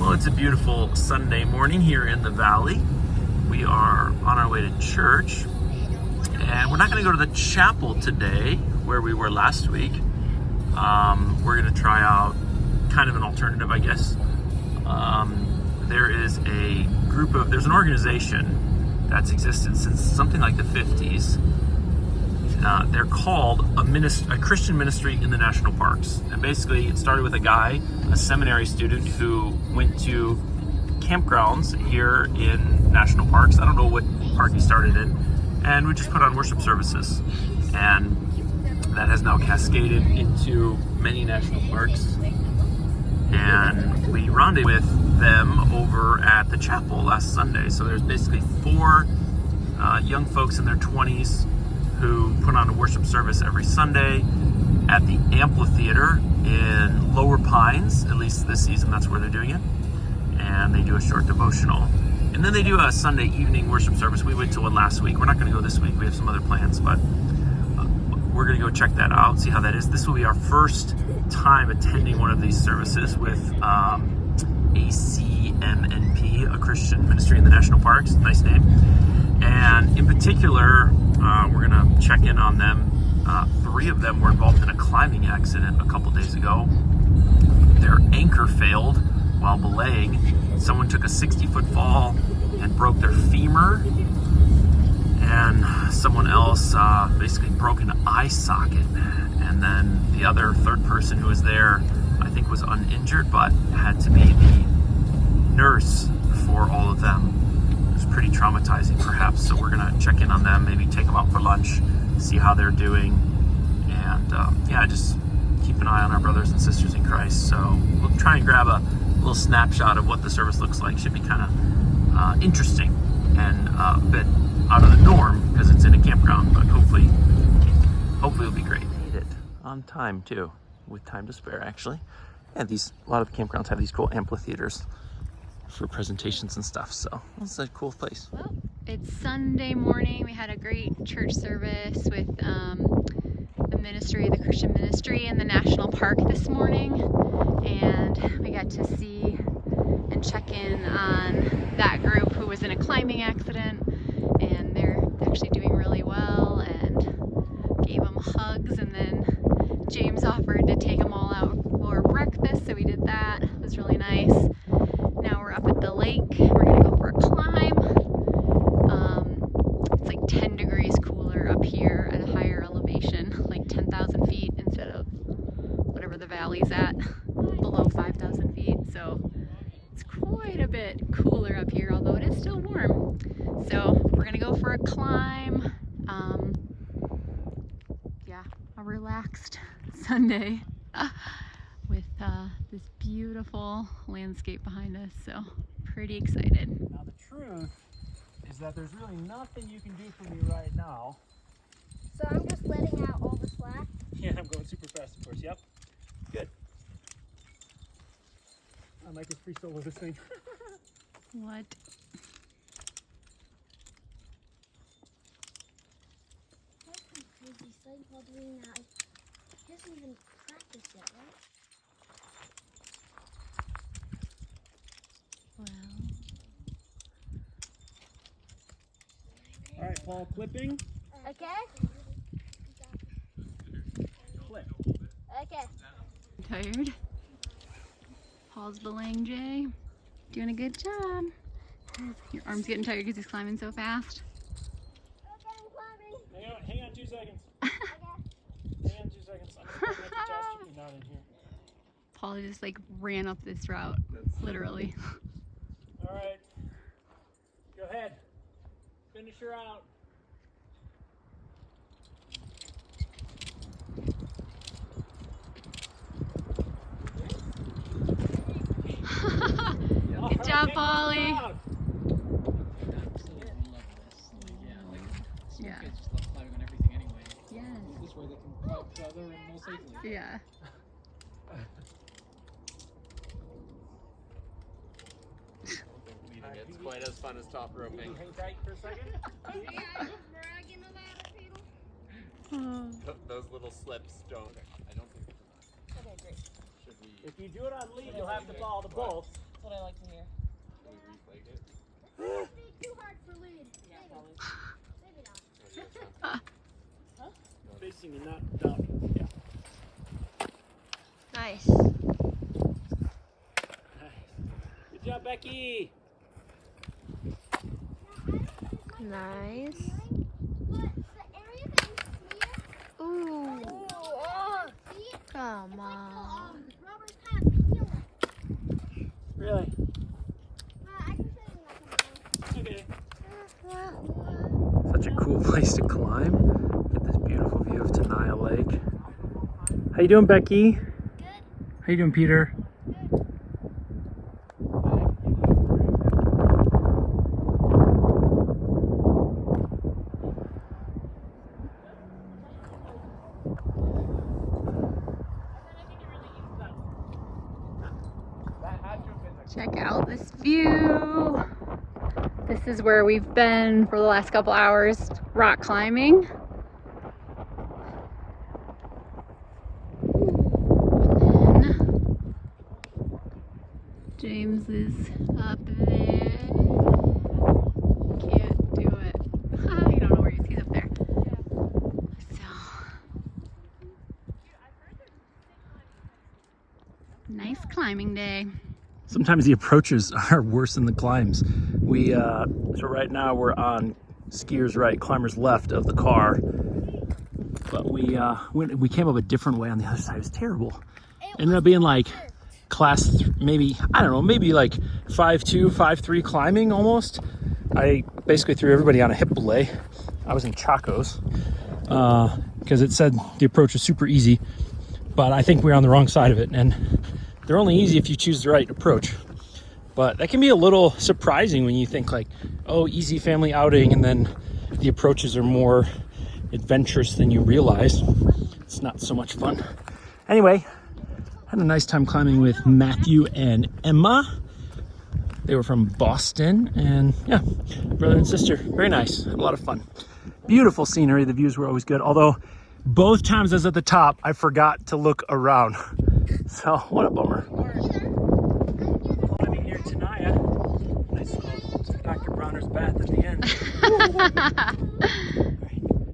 Well, it's a beautiful Sunday morning here in the valley. We are on our way to church, and we're not going to go to the chapel today where we were last week. We're going to try out kind of an alternative, I guess. There's an organization that's existed since something like the 50s. They're called a Christian ministry in the national parks. And basically it started with a guy, a seminary student who went to campgrounds here in national parks. I don't know what park he started in. And we just put on worship services. And that has now cascaded into many national parks. And we rendezvoused with them over at the chapel last Sunday. So there's basically four young folks in their 20s who put on a worship service every Sunday at the amphitheater in Lower Pines. At least this season, that's where they're doing it. And they do a short devotional. And then they do a Sunday evening worship service. We went to one last week. We're not going to go this week. We have some other plans, but we're going to go check that out, see how that is. This will be our first time attending one of these services with ACMNP, a Christian ministry in the national parks. Nice name. And in particular, we're going to check in on them. Three of them were involved in a climbing accident a couple days ago. Their anchor failed while belaying. Someone took a 60-foot fall and broke their femur. And someone else basically broke an eye socket. And then the other third person who was there, I think, was uninjured, but had to be the nurse for all of them. It was pretty traumatizing, perhaps. So we're going to check in on them, maybe take them out for lunch, see how they're doing. And just keep an eye on our brothers and sisters in Christ. So we'll try and grab a little snapshot of what the service looks like. Should be kind of interesting and a bit out of the norm because it's in a campground, but hopefully it'll be great. Made it on time too, with time to spare actually. And a lot of the campgrounds have these cool amphitheaters for presentations and stuff, so it's a cool place. Well, it's Sunday morning. We had a great church service with the Christian ministry in the national park this morning, and we got to see and check in on that group who was in a climbing accident, and they're actually doing really well, and gave them hugs. And then James offered to take them all out for breakfast, so we did that. It was really nice. Now we're up at the lake. We're gonna go for a climb. It's like 10 degrees cooler up here at a higher elevation, like 10,000 feet instead of whatever the valley's at, below 5,000 feet. So it's quite a bit cooler up here, although it is still warm. So we're gonna go for a climb. A relaxed Sunday with this beautiful landscape behind us. So pretty excited. Now the truth is that there's really nothing you can do for me right now. So I'm just letting out all the slack? Yeah, I'm going super fast, of course. Yep. Good. I might just free solo this thing. What? Crazy slide while doing that. He hasn't even practiced yet, right? Well. All right, Paul, clipping. Okay. Clip. Okay. Tired? Paul's belaying Jay. Doing a good job. Your arm's getting tired because he's climbing so fast. Okay, I'm climbing. Hang on 2 seconds. Hang on 2 seconds. I'm going to put the catastrophe knot in here. Paul just like ran up this route, literally. All right. Go ahead. Finish her out. Good job, Polly. Yeah. Kids just love climbing on everything anyway. Yes. This way they can climb further and more safely. Yeah. It's quite as fun as top roping. Hang tight for a second. Those little slips don't. I don't think. Okay, great. Should we? If you do it on lead, you'll have to follow the bolts. what I like to hear. Can we reflake it? This would be too hard for lead. Yeah, probably. Maybe not. Facing and not down. Yeah. Nice. Good job, Becky. Nice. But the area that you see, Ooh. see it? Come on. Rubber's kind of peeling. Really? I can say Okay. nothing. Such a cool place to climb. Get this beautiful view of Tenaya Lake. How you doing, Becky? Good. How you doing, Peter? Check out this view. This is where we've been for the last couple hours rock climbing. And then James is up there. Can't do it. You don't know where he is. He's up there. So nice climbing day. Sometimes the approaches are worse than the climbs. So right now we're on skiers right, climbers left of the car. But we came up a different way on the other side. It was terrible. Ended up being like maybe like 5'2", 5'3" climbing almost. I basically threw everybody on a hip belay. I was in Chacos because it said the approach was super easy, but I think we were on the wrong side of it. And they're only easy if you choose the right approach. But that can be a little surprising when you think like, oh, easy family outing, and then the approaches are more adventurous than you realize. It's not so much fun. Anyway, had a nice time climbing with Matthew and Emma. They were from Boston, and yeah, brother and sister. Very nice. Had a lot of fun. Beautiful scenery. The views were always good. Although both times I was at the top, I forgot to look around. So what a bummer. Climbing near Tenaya. Nice little Dr. Bronner's bath at the end.